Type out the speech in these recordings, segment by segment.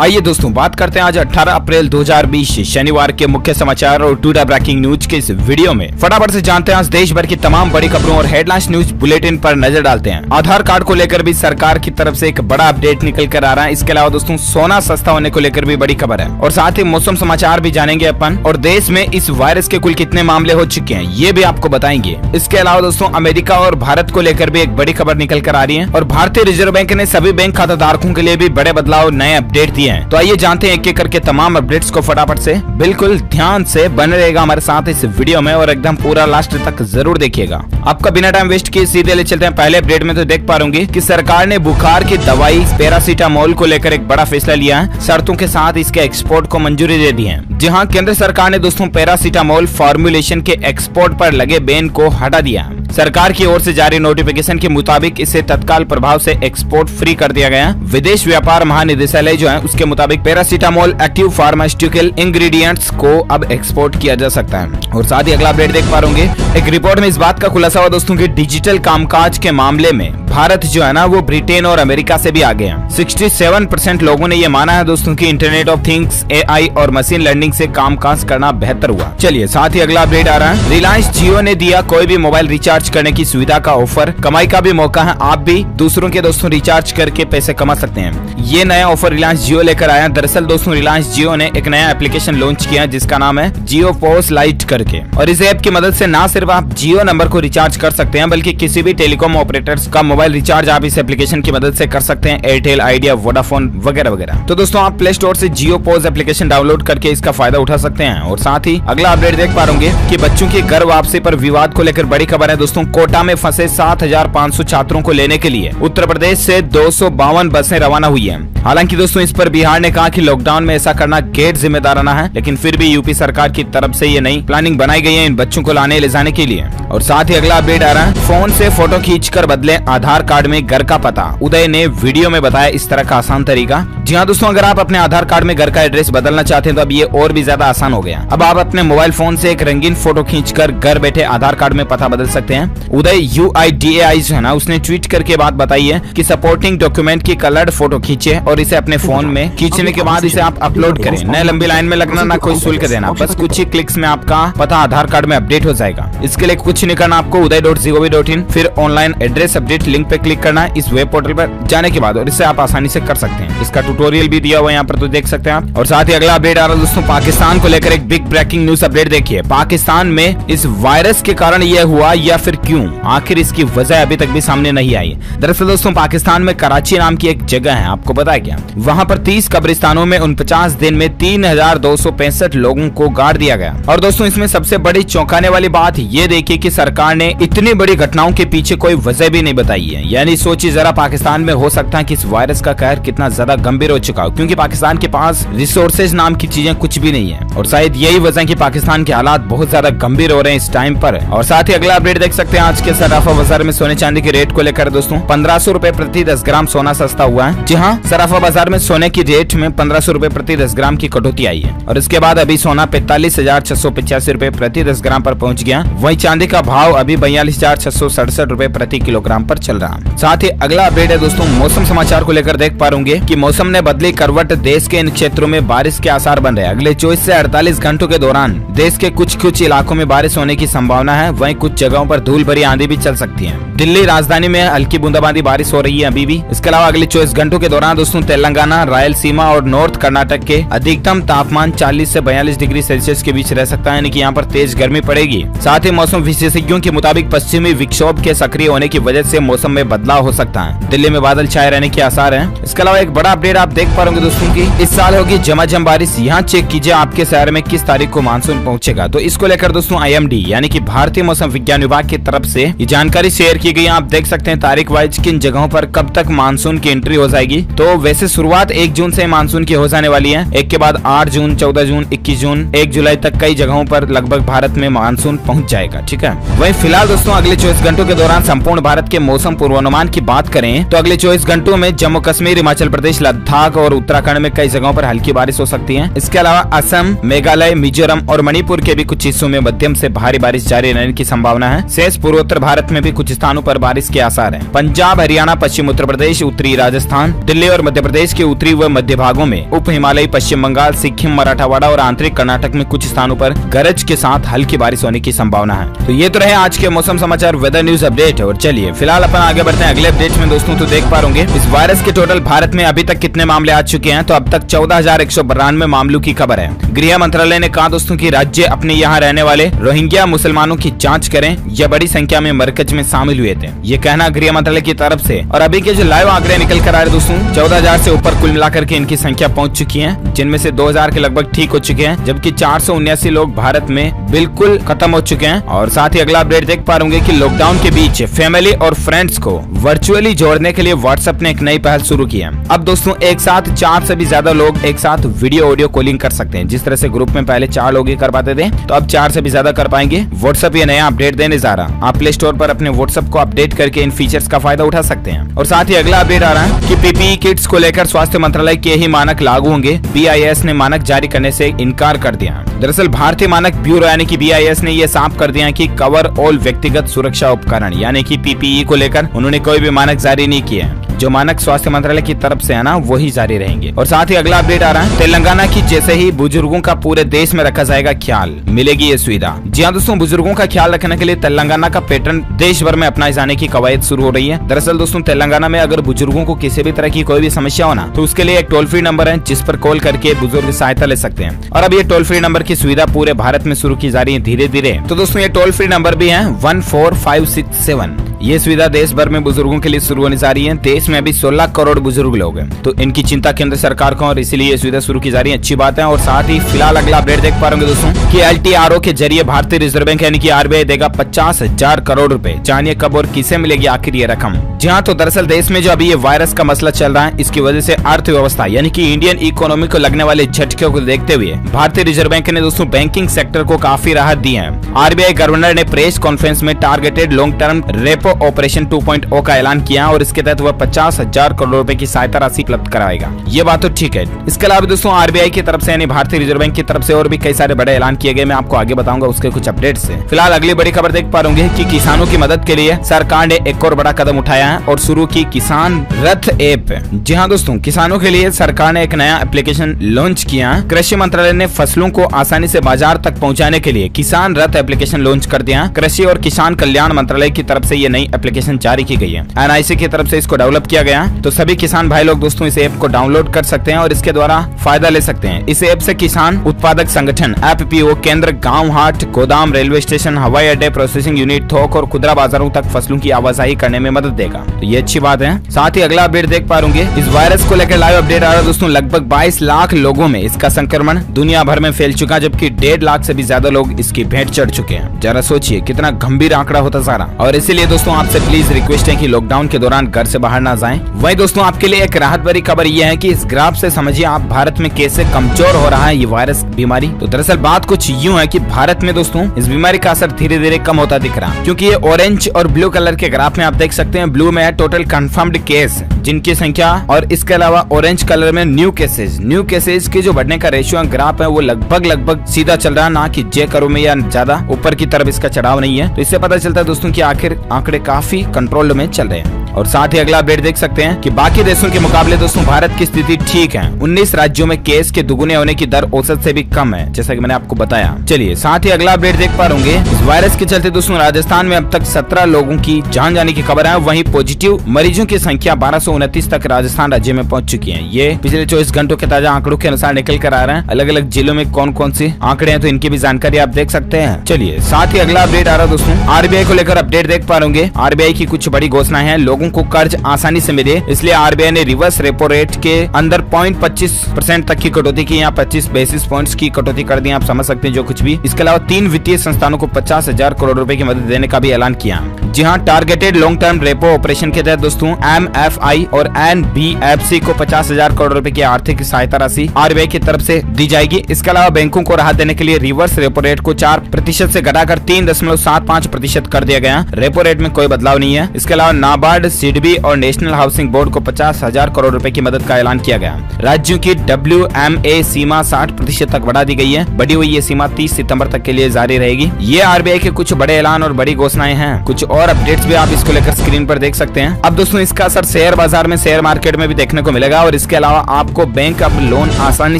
आइए दोस्तों बात करते हैं आज 18 अप्रैल 2020 शनिवार के मुख्य समाचार और टुडे ब्रेकिंग न्यूज के इस वीडियो में। फटाफट से जानते हैं आज देश भर की तमाम बड़ी खबरों और हेडलाइंस न्यूज बुलेटिन पर नजर डालते हैं। आधार कार्ड को लेकर भी सरकार की तरफ से एक बड़ा अपडेट निकल कर आ रहा है। इसके अलावा दोस्तों सोना सस्ता होने को लेकर भी बड़ी खबर है और साथ ही मौसम समाचार भी जानेंगे अपन, और देश में इस वायरस के कुल कितने मामले हो चुके हैं ये भी आपको बताएंगे। इसके अलावा दोस्तों अमेरिका और भारत को लेकर भी एक बड़ी खबर निकल कर आ रही है और भारतीय रिजर्व बैंक ने सभी बैंक खाता धारकों के लिए भी बड़े बदलाव नए अपडेट दिए हैं। तो आइए जानते हैं एक एक करके तमाम अपडेट्स को फटाफट से। बिल्कुल ध्यान से बने रहेगा हमारे साथ इस वीडियो में और एकदम पूरा लास्ट तक जरूर देखिएगा। आपका बिना टाइम वेस्ट किए सीधे ले चलते हैं पहले अपडेट में। तो देख पा रहे कि सरकार ने बुखार की दवाई पैरासीटामोल को लेकर एक बड़ा फैसला लिया है। शर्तों के साथ इसके एक्सपोर्ट को मंजूरी दे दी है। जी हाँ, केंद्र सरकार ने दोस्तों पैरासीटामोल फॉर्मुलेशन के एक्सपोर्ट पर लगे बैन को हटा दिया। सरकार की ओर से जारी नोटिफिकेशन के मुताबिक इसे तत्काल प्रभाव से एक्सपोर्ट फ्री कर दिया गया। विदेश व्यापार महानिदेशालय जो है उसके मुताबिक पैरासीटामोल एक्टिव फार्मास्यूटिकल इंग्रेडिएंट्स को अब एक्सपोर्ट किया जा सकता है। और साथ ही अगला अपडेट देख पा रहे एक रिपोर्ट में इस बात का खुलासा हुआ दोस्तों कि डिजिटल कामकाज के मामले में भारत जो है ना वो ब्रिटेन और अमेरिका से भी आगे है। 67% लोगों ने ये माना है दोस्तों कि इंटरनेट ऑफ थिंग्स, AI और मशीन लर्निंग से कामकाज करना बेहतर हुआ। चलिए साथ ही अगला अपडेट आ रहा है। रिलायंस जियो ने दिया कोई भी मोबाइल रिचार्ज करने की सुविधा का ऑफर। कमाई का भी मौका है, आप भी दूसरों के दोस्तों रिचार्ज करके पैसे कमा सकते हैं। ये नया ऑफर रिलायंस जियो लेकर आया। दरअसल दोस्तों रिलायंस जियो ने एक नया एप्लीकेशन लॉन्च किया जिसका नाम है जियो पोस लाइट करके, और इस ऐप की मदद से न सिर्फ आप जियो नंबर को रिचार्ज कर सकते हैं बल्कि किसी भी टेलीकॉम ऑपरेटर्स का मोबाइल रिचार्ज आप इस एप्लीकेशन की मदद से कर सकते हैं। एयरटेल, आइडिया, वोडाफोन वगैरह वगैरह। तो दोस्तों आप प्ले स्टोर से जियो पोस एप्लीकेशन डाउनलोड करके इसका फायदा उठा सकते हैं। और साथ ही अगला अपडेट देख पा रहे कि बच्चों की घर वापसी पर विवाद को लेकर बड़ी खबर है दोस्तों। कोटा में फंसे 7,500 छात्रों को लेने के लिए उत्तर प्रदेश से 252 बसें रवाना हुई है। हालांकि दोस्तों इस पर बिहार ने कहा कि लॉकडाउन में ऐसा करना गैर जिम्मेदाराना है, लेकिन फिर भी यूपी सरकार की तरफ से ये नई प्लानिंग बनाई गई है इन बच्चों को लाने ले जाने के लिए। और साथ ही अगला अपडेट आ रहा है, फोन से फोटो खींचकर बदले आधार कार्ड में घर का पता। उदय ने वीडियो में बताया इस तरह का आसान तरीका। जी हाँ दोस्तों, अगर आप अपने आधार कार्ड में घर का एड्रेस बदलना चाहते हैं तो अब ये और भी ज्यादा आसान हो गया। अब आप अपने मोबाइल फोन से एक रंगीन फोटो खींचकर घर बैठे आधार कार्ड में पता बदल सकते हैं। उदय UIDAI जो है ना उसने ट्वीट करके बात बताई है कि सपोर्टिंग डॉक्यूमेंट की कलर्ड फोटो खींचे और इसे अपने फोन में खींचने के बाद इसे आप अपलोड करें। न लंबी लाइन में लगना, ना कोई शुल्क देना, बस कुछ ही क्लिक्स में आपका पता आधार कार्ड में अपडेट हो जाएगा। इसके लिए कुछ नहीं करना, आपको uday.gov.in फिर ऑनलाइन एड्रेस अपडेट लिंक पे क्लिक करना है इस वेब पोर्टल पर जाने के बाद, और इससे आप आसानी से कर सकते हैं। इसका ट्यूटोरियल भी दिया हुआ है यहाँ पर, तो देख सकते हैं आप। और साथ ही अगला अपडेट आ रहा है दोस्तों पाकिस्तान को लेकर एक बिग ब्रेकिंग न्यूज अपडेट देखिए। पाकिस्तान में इस वायरस के कारण यह हुआ या फिर क्यों, आखिर इसकी वजह अभी तक भी सामने नहीं आई। दरअसल दोस्तों पाकिस्तान में कराची नाम की एक जगह है, आपको पता है क्या? वहाँ पर 30 कब्रिस्तानों में 49 दिन में 3,265 लोगों को गाड़ दिया गया। और दोस्तों इसमें सबसे बड़ी चौंकाने वाली बात ये देखिए कि सरकार ने इतनी बड़ी घटनाओं के पीछे कोई वजह भी नहीं बताई है। यानी सोचिए जरा पाकिस्तान में हो सकता है कि इस वायरस का कहर कितना ज्यादा गंभीर हो चुका हो, क्योंकि पाकिस्तान के पास रिसोर्सेज नाम की चीजें कुछ भी नहीं है। और शायद यही वजह है कि पाकिस्तान के हालात बहुत ज्यादा गंभीर हो रहे हैं इस टाइम पर। और साथ ही अगला अपडेट देख सकते हैं आज के सराफा बाजार में सोने चांदी के रेट को लेकर दोस्तों 1500 रुपए प्रति 10 ग्राम सोना सस्ता हुआ है। जी हाँ, सराफा बाजार में सोने की रेट में 1500 रुपए प्रति 10 ग्राम की कटौती आई है और इसके बाद अभी सोना 45,685 रुपए प्रति 10 ग्राम पर पहुंच गया। वहीं चांदी का भाव अभी 42,667 रुपए प्रति किलोग्राम पर चल रहा है। साथ ही अगला अपडेट है दोस्तों मौसम समाचार को लेकर देख पा रहे कि मौसम ने बदली करवट। देश के इन क्षेत्रों में बारिश के आसार बन रहे हैं। अगले 24 से 48 घंटों के दौरान देश के कुछ इलाकों में बारिश होने की संभावना है। वहीं कुछ जगहों पर धूल भरी आंधी भी चल सकती है। दिल्ली राजधानी में हल्की बूंदाबांदी बारिश हो रही है अभी भी। इसके अलावा अगले 24 घंटों के दौरान दोस्तों तेलंगाना, रायलसीमा और नॉर्थ कर्नाटक के अधिकतम तापमान 40 से 42 डिग्री सेल्सियस के बीच रह सकता है, यानी कि यहाँ पर तेज गर्मी पड़ेगी। साथ ही मौसम विशेषज्ञों के मुताबिक पश्चिमी विक्षोभ के सक्रिय होने की वजह से मौसम में बदलाव हो सकता है। दिल्ली में बादल छाए रहने के आसार हैं। इसके अलावा एक बड़ा अपडेट आप देख पा रहे दोस्तों की इस साल होगी झमाझम बारिश। यहाँ चेक कीजिए आपके शहर में किस तारीख को मानसून पहुंचेगा। तो इसको लेकर दोस्तों IMD यानी कि भारतीय मौसम विज्ञान विभाग की तरफ से ये जानकारी शेयर की गई। आप देख सकते हैं तारीख वाइज किन जगहों पर कब तक मानसून की एंट्री हो जाएगी। तो वैसे शुरुआत 1 जून से मानसून की हो जाने वाली है। एक के बाद 8 जून, 14 जून, 21 जून, 1 जुलाई तक कई जगहों पर लगभग भारत में मानसून पहुंच जाएगा। ठीक है, वहीं फिलहाल दोस्तों अगले 24 घंटों के दौरान संपूर्ण भारत के मौसम पूर्वानुमान की बात करें तो अगले 24 घंटों में जम्मू कश्मीर, हिमाचल प्रदेश, लद्दाख संभाग और उत्तराखंड में कई जगहों पर हल्की बारिश हो सकती है। इसके अलावा असम, मेघालय, मिजोरम और मणिपुर के भी कुछ हिस्सों में मध्यम से भारी बारिश जारी रहने की संभावना है। शेष पूर्वोत्तर भारत में भी कुछ स्थानों पर बारिश के आसार हैं। पंजाब, हरियाणा, पश्चिम उत्तर प्रदेश, उत्तरी राजस्थान, दिल्ली और मध्य प्रदेश के उत्तरी व मध्य भागों में, उप हिमालयी पश्चिम बंगाल, सिक्किम, मराठवाड़ा और आंतरिक कर्नाटक में कुछ स्थानों पर गरज के साथ हल्की बारिश होने की संभावना है। तो ये तो रहे आज के मौसम समाचार, वेदर न्यूज अपडेट। और चलिए फिलहाल अपन आगे बढ़ते हैं अगले अपडेट में। दोस्तों तो देख पा रहे होंगे इस वायरस के टोटल भारत में अभी तक कितने मामले आ चुके हैं। तो अब तक 14,192 मामलों की खबर है। गृह मंत्रालय ने कहा दोस्तों कि राज्य अपने यहाँ रहने वाले रोहिंग्या मुसलमानों की जांच करें। यह बड़ी संख्या में मरकज में शामिल हुए थे, ये कहना गृह मंत्रालय की तरफ से। और अभी के जो लाइव आंकड़े निकल कर आ रहे दोस्तों, 14,000 से ऊपर कुल मिलाकर के इनकी संख्या पहुंच चुकी है, जिनमें से 2,000 के लगभग ठीक हो चुके हैं, जबकि 479 लोग भारत में बिल्कुल खत्म हो चुके हैं। और साथ ही अगला अपडेट देख पा रहे कि लॉकडाउन के बीच फैमिली और फ्रेंड्स को वर्चुअली जोड़ने के लिए व्हाट्सएप ने एक नई पहल शुरू की है। अब दोस्तों एक साथ 4 से भी ज्यादा लोग एक साथ वीडियो ऑडियो कॉलिंग कर सकते हैं। जिस तरह से ग्रुप में पहले 4 लोग ही कर पाते थे, तो अब 4 से भी ज्यादा कर पाएंगे। व्हाट्सएप ये नया अपडेट देने जा रहा। आप प्ले स्टोर पर अपने व्हाट्सएप को अपडेट करके इन फीचर्स का फायदा उठा सकते हैं। और साथ ही अगला अपडेट आ रहा है कि पीपीई किट्स को लेकर स्वास्थ्य मंत्रालय के ही मानक लागू होंगे। BIS ने मानक जारी करने से इनकार कर दिया। दरअसल भारतीय मानक ब्यूरो यानी कि BIS ने यह साफ कर दिया कि कवर ऑल व्यक्तिगत सुरक्षा उपकरण यानी कि PPE को लेकर उन्होंने कोई भी मानक जारी नहीं किए हैं। जो मानक स्वास्थ्य मंत्रालय की तरफ से है ना, वही जारी रहेंगे। और साथ ही अगला अपडेट आ रहा है तेलंगाना की, जैसे ही बुजुर्गों का पूरे देश में रखा जाएगा ख्याल, मिलेगी ये सुविधा। जी हाँ दोस्तों, बुजुर्गों का ख्याल रखने के लिए तेलंगाना का पैटर्न देश भर में अपनाए जाने की कवायद शुरू हो रही है। दरअसल दोस्तों तेलंगाना में अगर बुजुर्गों को किसी भी तरह की कोई भी समस्या हो ना, तो उसके लिए एक टोल फ्री नंबर है जिस पर कॉल करके बुजुर्ग सहायता ले सकते हैं। और अब ये टोल फ्री नंबर की सुविधा पूरे भारत में शुरू की जा रही है धीरे धीरे। तो दोस्तों ये टोल फ्री नंबर भी है 14567। ये सुविधा देश भर में बुजुर्गों के लिए शुरू होने जा रही है। देश में अभी 16 करोड़ बुजुर्ग लोग हैं, तो इनकी चिंता केंद्र सरकार को, और इसीलिए ये सुविधा शुरू की जा रही है। अच्छी बात है। और साथ ही फिलहाल अगला अपडेट देख पा रहे होंगे दोस्तों कि LTRO के जरिए भारतीय रिजर्व बैंक यानी कि RBI देगा 50,000 करोड़ रुपए। जानिए कब और किसे मिलेगी आखिर ये रकम। जी हाँ, तो दरअसल देश में जो अभी ये वायरस का मसला चल रहा है, इसकी वजह से अर्थव्यवस्था यानी कि इंडियन इकोनॉमी को लगने वाले झटके को देखते हुए भारतीय रिजर्व बैंक ने दोस्तों बैंकिंग सेक्टर को काफी राहत दी है। RBI गवर्नर ने प्रेस कॉन्फ्रेंस में targeted long term repo operation 2.0 का ऐलान किया और इसके तहत वह 50,000 करोड़ रुपए की सहायता राशि उपलब्ध कराएगा। ये बात तो ठीक है। इसके अलावा दोस्तों RBI की तरफ से यानी भारतीय रिजर्व बैंक की तरफ से और भी कई सारे बड़े ऐलान किए गए। मैं आपको आगे बताऊंगा उसके कुछ अपडेट से। फिलहाल अगली बड़ी खबर देख पा रहे कि किसानों की मदद के लिए सरकार ने एक और बड़ा कदम उठाया है और शुरू की किसान रथ ऐप। जी हाँ दोस्तों, किसानों के लिए सरकार ने एक नया एप्लीकेशन लॉन्च किया। कृषि मंत्रालय ने फसलों को आसानी से बाजार तक पहुँचाने के लिए किसान रथ एप्लीकेशन लॉन्च कर दिया। कृषि और किसान कल्याण मंत्रालय की तरफ से ये नई एप्लीकेशन जारी की गई है। NIC की तरफ से इसको डेवलप किया गया। तो सभी किसान भाई लोग दोस्तों इस ऐप को डाउनलोड कर सकते हैं और इसके द्वारा फायदा ले सकते हैं। इस ऐप से किसान उत्पादक संगठन, FPO केंद्र, गांव, हाट, गोदाम, रेलवे स्टेशन, हवाई अड्डे, प्रोसेसिंग यूनिट, थोक और खुदरा बाजारों तक फसलों की आवाजाही करने में मदद देगा। तो ये अच्छी बात है। साथ ही अगला अपडेट देख पा रहे इस वायरस को लेकर लाइव अपडेट आ रहा है दोस्तों। लगभग 22 लाख लोगों में इसका संक्रमण दुनिया भर में फैल चुका, जबकि 1.5 लाख से भी ज्यादा लोग इसकी भेंट चढ़ चुके हैं। जरा सोचिए कितना गंभीर आंकड़ा होता जा रहा। और इसीलिए दोस्तों आपसे प्लीज रिक्वेस्ट है कि लॉकडाउन के दौरान घर से बाहर ना जाएं। वहीं दोस्तों आपके लिए एक राहत भरी खबर यह है कि इस ग्राफ से समझिए आप भारत में कैसे कमजोर हो रहा है ये वायरस बीमारी। तो दरअसल बात कुछ यूं है कि भारत में दोस्तों इस बीमारी का असर धीरे धीरे कम होता दिख रहा है, क्योंकि ये ऑरेंज और ब्लू कलर के ग्राफ में आप देख सकते हैं। ब्लू में है टोटल कंफर्म्ड केस जिनकी संख्या, और इसके अलावा ऑरेंज कलर में न्यू केसेज के जो बढ़ने का रेशियो ग्राफ है वो लगभग सीधा चल रहा है, ना कि जे करो में या ज्यादा ऊपर की तरफ इसका चढ़ाव नहीं है। तो इससे पता चलता है दोस्तों कि आखिर आंकड़े काफी कंट्रोल में चल रहे हैं। और साथ ही अगला अपडेट देख सकते हैं कि बाकी देशों के मुकाबले दोस्तों भारत की स्थिति ठीक है। 19 राज्यों में केस के दुगुने होने की दर औसत से भी कम है, जैसा कि मैंने आपको बताया। चलिए साथ ही अगला अपडेट देख पा रहे इस वायरस के चलते दोस्तों राजस्थान में अब तक 17 लोगों की जान जाने की खबर है। वहीं पॉजिटिव मरीजों की संख्या 1229 तक राजस्थान राज्य में पहुंच चुकी है। ये पिछले 24 घंटों के ताजा आंकड़ों के अनुसार निकल कर आ रहे हैं। अलग अलग जिलों में कौन कौन से आंकड़े हैं तो इनकी भी जानकारी आप देख सकते हैं। चलिए साथ ही अगला अपडेट आ रहा है दोस्तों RBI को लेकर अपडेट देख पा रहे RBI की कुछ बड़ी घोषणाएं हैं। लोगों को कर्ज आसानी से मिले, इसलिए RBI ने रिवर्स रेपो रेट के अंदर 0.25% तक की कटौती की। यहाँ 25 बेसिस पॉइंट्स की कटौती कर दी, आप समझ सकते हैं जो कुछ भी। इसके अलावा 3 वित्तीय संस्थानों को 50,000 करोड़ रुपए की मदद देने का भी ऐलान किया। जी हाँ, targeted long term repo operation के तहत दोस्तों MFI और NBFC को 50,000 करोड़ रुपए की आर्थिक सहायता राशि RBI की तरफ से दी जाएगी। इसके अलावा बैंकों को राहत देने के लिए रिवर्स रेपो रेट को 4% से घटाकर 3.75% कर दिया गया। रेपो रेट में कोई बदलाव नहीं है। इसके अलावा नाबार्ड सिडबी और नेशनल हाउसिंग बोर्ड को 50,000 करोड़ रुपए की मदद का ऐलान किया गया। राज्यों की WMA सीमा 60% तक बढ़ा दी गई है। बढ़ी हुई ये सीमा 30 सितंबर तक के लिए जारी रहेगी। ये RBI के कुछ बड़े ऐलान और बड़ी घोषणाएं हैं। कुछ और अपडेट्स भी आप इसको लेकर स्क्रीन पर देख सकते हैं। अब दोस्तों इसका असर शेयर बाजार में, शेयर मार्केट में भी देखने को मिलेगा और इसके अलावा आपको बैंक अब लोन आसानी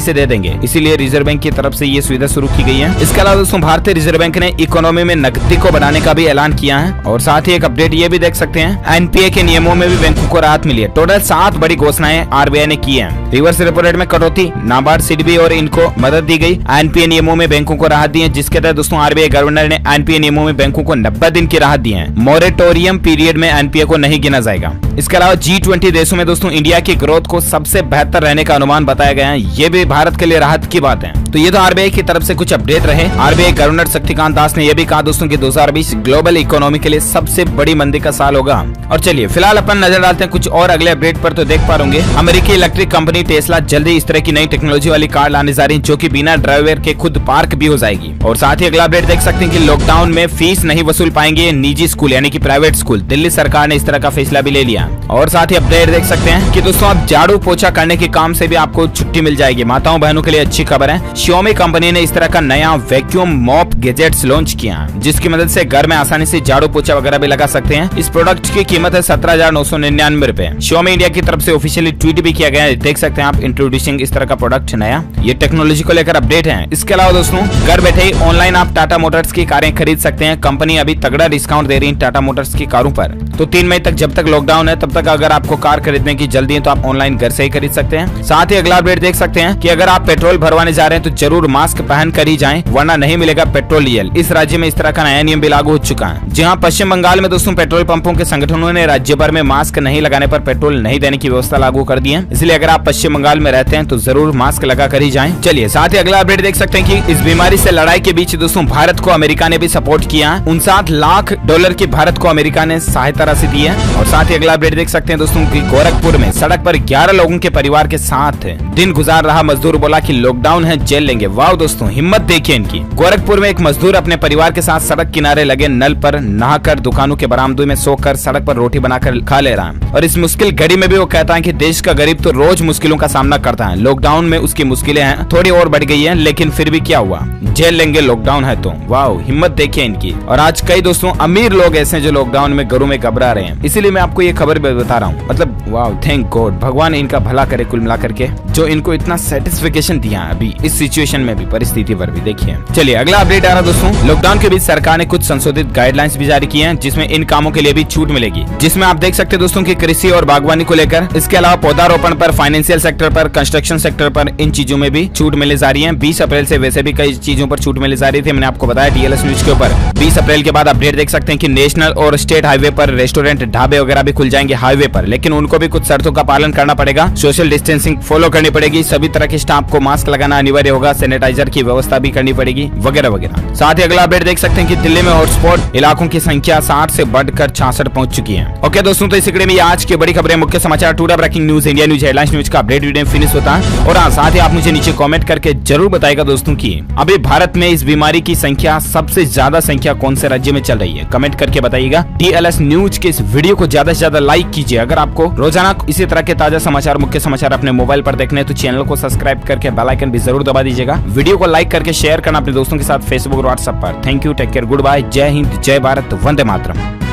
से दे देंगे। इसीलिए रिजर्व बैंक की तरफ से ये सुविधा शुरू की गई है। इसके अलावा दोस्तों भारतीय रिजर्व बैंक ने इकोनॉमी में नकदी को बढ़ाने का भी ऐलान किया है और साथ ही एक अपडेट ये भी देख सकते हैं, NPA के नियमों में भी बैंकों को राहत मिली है। टोटल 7 बड़ी घोषणाएं RBI ने की है। रिवर्स रेपो रेट में कटौती, नाबार्ड, सिडबी और इनको मदद दी गई। NPA नियमों में बैंकों को राहत दी है, जिसके तहत दोस्तों RBI गवर्नर ने NPA नियमों में बैंकों को 90 दिन की राहत दी है। मोरेटोरियम पीरियड में NPA को नहीं गिना जाएगा। इसके अलावा G20 देशों में दोस्तों इंडिया की ग्रोथ को सबसे बेहतर रहने का अनुमान बताया गया है। ये भी भारत के लिए राहत की बात है। तो ये तो RBI की तरफ से कुछ अपडेट रहे। RBI गवर्नर शक्तिकांत दास ने यह भी कहा दोस्तों कि 2020 ग्लोबल इकोनॉमी के लिए सबसे बड़ी मंदी का साल होगा। और चलिए फिलहाल अपन नजर डालते हैं कुछ और अगले अपडेट पर। तो देख पा रहे होंगे अमेरिकी इलेक्ट्रिक कंपनी टेस्ला जल्दी इस तरह की नई टेक्नोलॉजी वाली कार लाने जा रही है जो कि बिना ड्राइवर के खुद पार्क भी हो जाएगी। और साथ ही अगला अपडेट देख सकते हैं कि लॉकडाउन में फीस नहीं वसूल पाएंगे निजी स्कूल यानी कि प्राइवेट स्कूल। दिल्ली सरकार ने इस तरह का फैसला भी ले लिया। और साथ ही अपडेट देख सकते हैं कि दोस्तों अब झाड़ू पोछा करने के काम से भी आपको छुट्टी मिल जाएगी। माताओं बहनों के लिए अच्छी खबर है। Xiaomi कंपनी ने इस तरह का नया वैक्यूम मॉप गैजेट्स लॉन्च किया जिसकी मदद से घर में आसानी से झाड़ू पोछा वगैरह भी लगा सकते हैं। इस प्रोडक्ट की कीमत है 17,999 रुपए। Xiaomi इंडिया की तरफ से ऑफिशियली ट्वीट भी किया गया है। देख सकते हैं आप इंट्रोड्यूसिंग इस तरह का प्रोडक्ट नया। ये टेक्नोलॉजी को लेकर अपडेट है। इसके अलावा दोस्तों घर बैठे ही ऑनलाइन आप टाटा मोटर्स की कारें खरीद सकते हैं। कंपनी अभी तगड़ा डिस्काउंट दे रही है टाटा मोटर्स की कारों पर। तो 3 मई तक जब तक लॉकडाउन है तब तक अगर आपको कार खरीदने की जल्दी है तो आप ऑनलाइन घर से ही खरीद सकते हैं। साथ ही अगला अपडेट देख सकते हैं कि अगर आप पेट्रोल भरवाने जा रहे हैं तो जरूर मास्क पहन कर ही जाएं, वरना नहीं मिलेगा पेट्रोल डीजल। इस राज्य में इस तरह का नया नियम भी लागू हो चुका है। जी हाँ, पश्चिम बंगाल में दोस्तों पेट्रोल पंपों के संगठनों ने राज्य भर में मास्क नहीं लगाने पर पेट्रोल नहीं देने की व्यवस्था लागू कर दी है। इसलिए अगर आप पश्चिम बंगाल में रहते हैं तो जरूर मास्क लगा कर ही जाएं। चलिए साथ ही अगला अपडेट देख सकते हैं कि इस बीमारी से लड़ाई के बीच दोस्तों भारत को अमेरिका ने भी सपोर्ट किया। $59 लाख की भारत को अमेरिका ने सहायता राशि दी है। और साथ ही अगला अपडेट देख सकते हैं दोस्तों कि गोरखपुर में सड़क पर 11 लोगों के परिवार के साथ दिन गुजार रहा मजदूर बोला कि लॉकडाउन है, जेल लेंगे। वाह दोस्तों, हिम्मत देखिए इनकी। गोरखपुर में एक मजदूर अपने परिवार के साथ सड़क किनारे लगे नल पर नहाकर दुकानों के बरामदों में सोकर सड़क पर रोटी बनाकर खा ले रहा है। और इस मुश्किल घड़ी में भी वो कहता है कि देश का गरीब तो रोज मुश्किलों का सामना करता है। लॉकडाउन में उसकी मुश्किलें हैं थोड़ी और बढ़ गई है, लेकिन फिर भी क्या हुआ, जेल लेंगे लॉकडाउन है तो। वाह, हिम्मत देखिए इनकी। और आज कई दोस्तों अमीर लोग ऐसे जो लॉकडाउन में घरों में घबरा रहे हैं। इसीलिए मैं आपको ये खबर बता रहा हूँ। मतलब वाह, थैंक गॉड, भगवान इनका भला करे कुल मिला करके, जो इनको इतना सेटिस्फिकेशन दिया अभी इस सिचुएशन में भी, परिस्थिति पर भी। देखिए चलिए अगला अपडेट आ रहा दोस्तों। लॉकडाउन के बीच सरकार ने कुछ संशोधित गाइडलाइंस भी जारी की हैं जिसमें इन कामों के लिए भी छूट मिलेगी। जिसमें आप देख सकते हैं दोस्तों कि कृषि और बागवानी को लेकर, इसके अलावा पौधारोपण पर, फाइनेंशियल सेक्टर पर, कंस्ट्रक्शन सेक्टर पर, इन चीजों में भी छूट मिलने जा रही है। 20 अप्रैल से वैसे भी कई चीजों पर छूट मिलने जा रही थी, मैंने आपको बताया DLS न्यूज के ऊपर। 20 अप्रैल के बाद अपडेट देख सकते हैं कि नेशनल और स्टेट हाईवे पर रेस्टोरेंट, ढाबे वगैरह भी खुल जाएंगे हाईवे पर, लेकिन उनको भी कुछ शर्तों का पालन करना पड़ेगा। सोशल डिस्टेंसिंग फॉलो करनी पड़ेगी, सभी तरह के स्टाफ को मास्क लगाना अनिवार्य होगा, सैनिटाइजर की व्यवस्था भी करनी पड़ेगी वगैरह वगैरह। साथ ही अगला अपडेट देख सकते हैं कि दिल्ली में हॉटस्पॉट इलाकों की संख्या 60 से बढ़कर 66 पहुंच चुकी है। ओके दोस्तों, तो इस कड़ी में आज की बड़ी खबरें, मुख्य समाचार, today breaking news, India news, headlines news का अपडेट वीडियो फिनिश होता है। और साथ ही आप मुझे नीचे कमेंट करके जरूर बताएगा दोस्तों की अभी भारत में इस बीमारी की संख्या, सबसे ज्यादा संख्या कौन से राज्य में चल रही है, कमेंट करके बताइएगा। DLS न्यूज के इस वीडियो को ज्यादा से ज्यादा लाइक कीजिए। अगर आपको रोजाना इसी तरह के ताजा समाचार, मुख्य समाचार अपने मोबाइल पर देखने हैं तो चैनल को सब्सक्राइब करके बेल आइकन भी जरूर दबा दीजिएगा। वीडियो को लाइक करके शेयर करना अपने दोस्तों के साथ फेसबुक और व्हाट्सएप पर। Thank you, take care, goodbye, जय हिंद, जय भारत, वंदे मातरम।